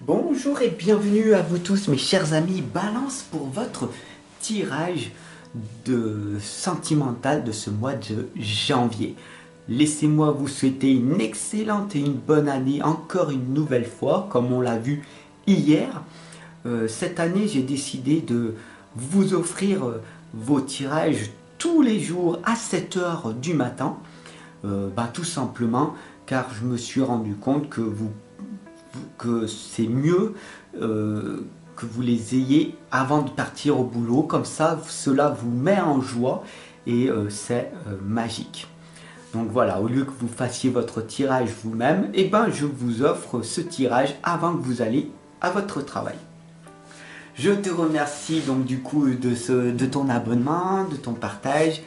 Bonjour et bienvenue à vous tous mes chers amis Balance pour votre tirage de sentimental de ce mois de janvier. Laissez-moi vous souhaiter une excellente et une bonne année encore une nouvelle fois comme on l'a vu hier. Cette année j'ai décidé de vous offrir vos tirages tous les jours à 7 heures du matin. Tout simplement car je me suis rendu compte que c'est mieux que vous les ayez avant de partir au boulot, comme ça cela vous met en joie et c'est magique. Donc voilà, au lieu que vous fassiez votre tirage vous-même, je vous offre ce tirage avant que vous allez à votre travail. Je te remercie donc du coup de ton abonnement, de ton partage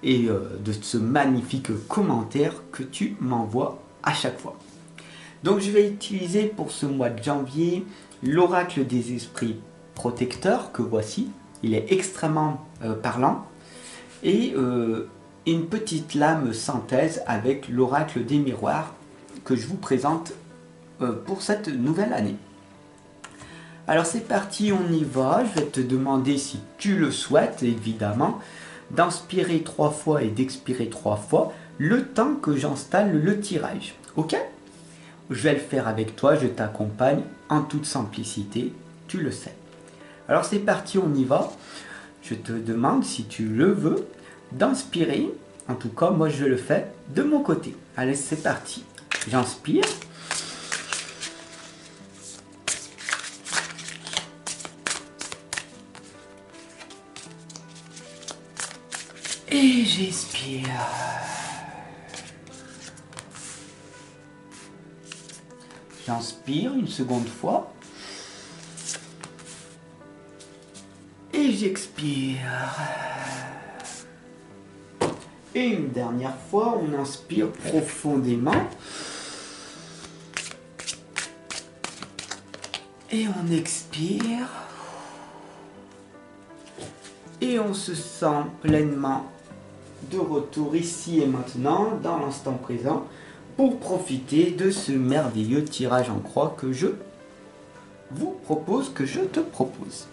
et de ce magnifique commentaire que tu m'envoies à chaque fois. Donc je vais utiliser pour ce mois de janvier l'oracle des esprits protecteurs que voici. Il est extrêmement parlant. Et une petite lame synthèse avec l'oracle des miroirs que je vous présente pour cette nouvelle année. Alors c'est parti, on y va. Je vais te demander, si tu le souhaites évidemment, d'inspirer 3 fois et d'expirer 3 fois le temps que j'installe le tirage. Ok ? Je vais le faire avec toi, je t'accompagne en toute simplicité, tu le sais. Alors c'est parti, on y va. Je te demande, si tu le veux, d'inspirer. En tout cas, moi je le fais de mon côté. Allez, c'est parti. J'inspire. Et j'expire. J'inspire une seconde fois. Et j'expire. Et une dernière fois, on inspire profondément. Et on expire. Et on se sent pleinement de retour ici et maintenant, dans l'instant présent, pour profiter de ce merveilleux tirage en croix que je vous propose, que je te propose.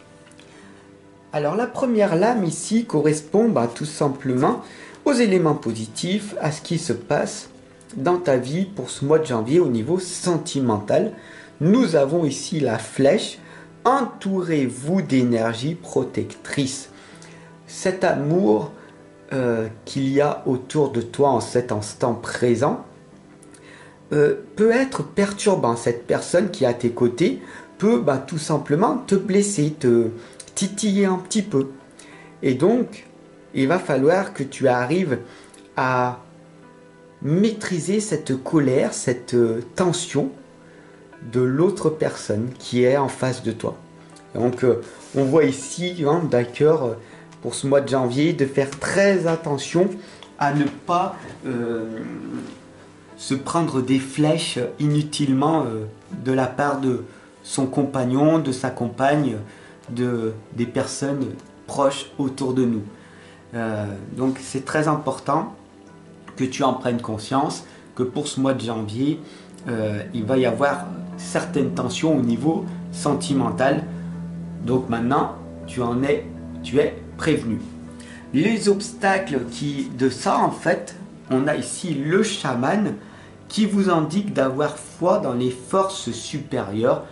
Alors la première lame ici correspond tout simplement aux éléments positifs, à ce qui se passe dans ta vie pour ce mois de janvier au niveau sentimental. Nous avons ici la flèche, entourez-vous d'énergie protectrice. Cet amour qu'il y a autour de toi en cet instant présent peut être perturbant. Cette personne qui est à tes côtés peut tout simplement te blesser, te titiller un petit peu. Et donc, il va falloir que tu arrives à maîtriser cette colère, cette tension de l'autre personne qui est en face de toi. Donc, on voit ici, d'accord, pour ce mois de janvier, de faire très attention à ne pas se prendre des flèches inutilement de la part de son compagnon, de sa compagne, des personnes proches autour de nous. Donc c'est très important que tu en prennes conscience, que pour ce mois de janvier, il va y avoir certaines tensions au niveau sentimental. Donc maintenant, tu es prévenu. Les obstacles de ça, en fait, on a ici le chaman qui vous indique d'avoir foi dans les forces supérieures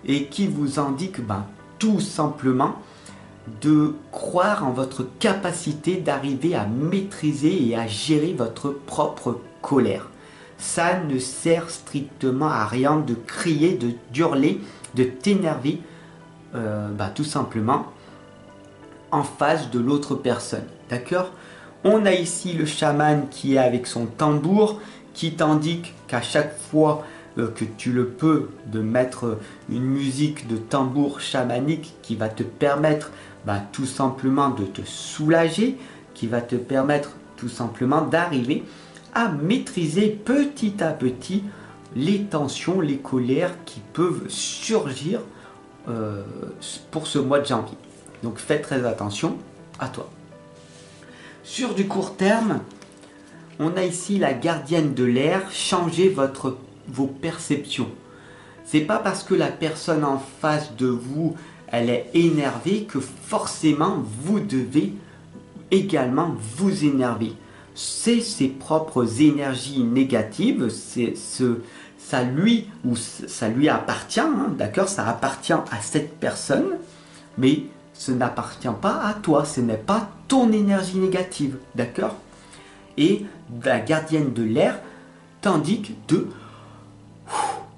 et qui vous indique tout simplement de croire en votre capacité d'arriver à maîtriser et à gérer votre propre colère. Ça ne sert strictement à rien de crier, de hurler, de t'énerver, tout simplement en face de l'autre personne. D'accord ? On a ici le chaman qui est avec son tambour, qui t'indique qu'à chaque fois que tu le peux, de mettre une musique de tambour chamanique qui va te permettre tout simplement de te soulager, qui va te permettre tout simplement d'arriver à maîtriser petit à petit les tensions, les colères qui peuvent surgir pour ce mois de janvier. Donc fais très attention à toi. Sur du court terme, on a ici la gardienne de l'air, changez vos perceptions. C'est pas parce que la personne en face de vous, elle est énervée que forcément vous devez également vous énerver. C'est ses propres énergies négatives, ça lui appartient, hein, d'accord, ça appartient à cette personne, mais ce n'appartient pas à toi, ce n'est pas ton énergie négative, d'accord. Et la gardienne de l'air t'indique de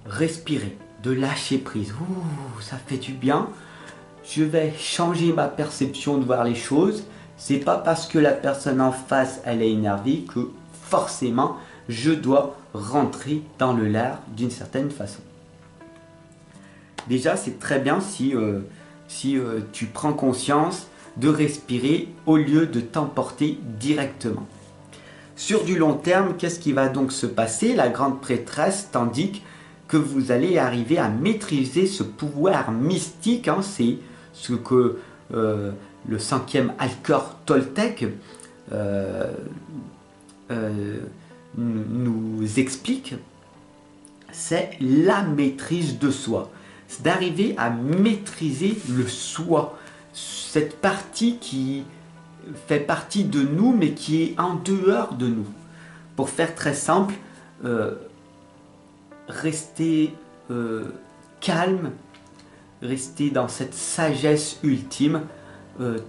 respirer, de lâcher prise. Ouh, ça fait du bien. Je vais changer ma perception de voir les choses. C'est pas parce que la personne en face elle est énervée que forcément je dois rentrer dans le lard d'une certaine façon. Déjà, c'est très bien si tu prends conscience de respirer au lieu de t'emporter directement. Sur du long terme, qu'est-ce qui va donc se passer? La grande prêtresse t'indique que vous allez arriver à maîtriser ce pouvoir mystique, hein, c'est ce que le 5e Alcor Toltec nous explique, c'est la maîtrise de soi. C'est d'arriver à maîtriser le soi, cette partie qui fait partie de nous mais qui est en dehors de nous. Pour faire très simple, rester calme, rester dans cette sagesse ultime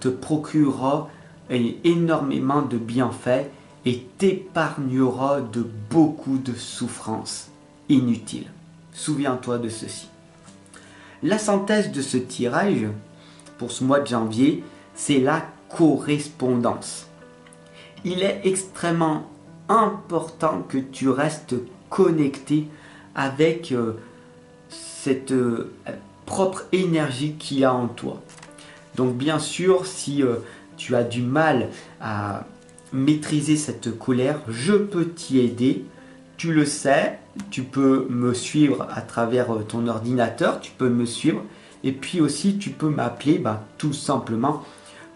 te procurera énormément de bienfaits et t'épargnera de beaucoup de souffrances inutiles. Souviens-toi de ceci. La synthèse de ce tirage pour ce mois de janvier, c'est la correspondance. Il est extrêmement important que tu restes connecté avec cette propre énergie qu'il y a en toi. Donc bien sûr, si tu as du mal à maîtriser cette colère, je peux t'y aider. Tu le sais, tu peux me suivre à travers ton ordinateur, tu peux me suivre et puis aussi tu peux m'appeler tout simplement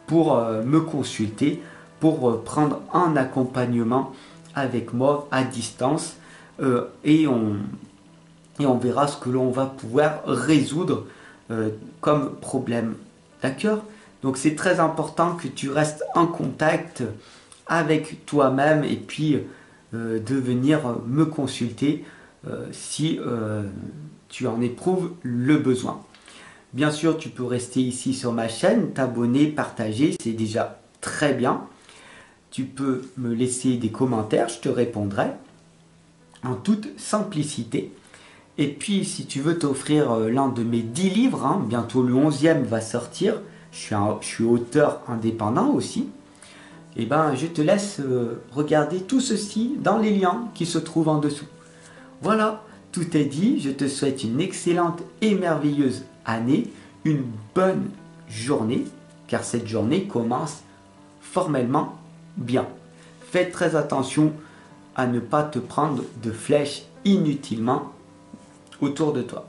pour me consulter, pour prendre un accompagnement avec moi à distance et on verra ce que l'on va pouvoir résoudre comme problème. D'accord? Donc c'est très important que tu restes en contact avec toi-même et puis de venir me consulter si tu en éprouves le besoin. Bien sûr, tu peux rester ici sur ma chaîne, t'abonner, partager, c'est déjà très bien. Tu peux me laisser des commentaires, je te répondrai en toute simplicité. Et puis, si tu veux t'offrir l'un de mes 10 livres, hein, bientôt le 11e va sortir, je suis auteur indépendant aussi, et je te laisse regarder tout ceci dans les liens qui se trouvent en dessous. Voilà, tout est dit, je te souhaite une excellente et merveilleuse année, une bonne journée, car cette journée commence formellement bien. Fais très attention à ne pas te prendre de flèches inutilement autour de toi.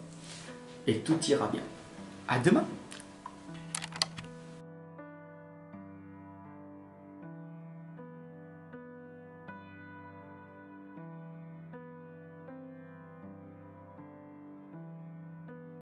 Et tout ira bien. À demain!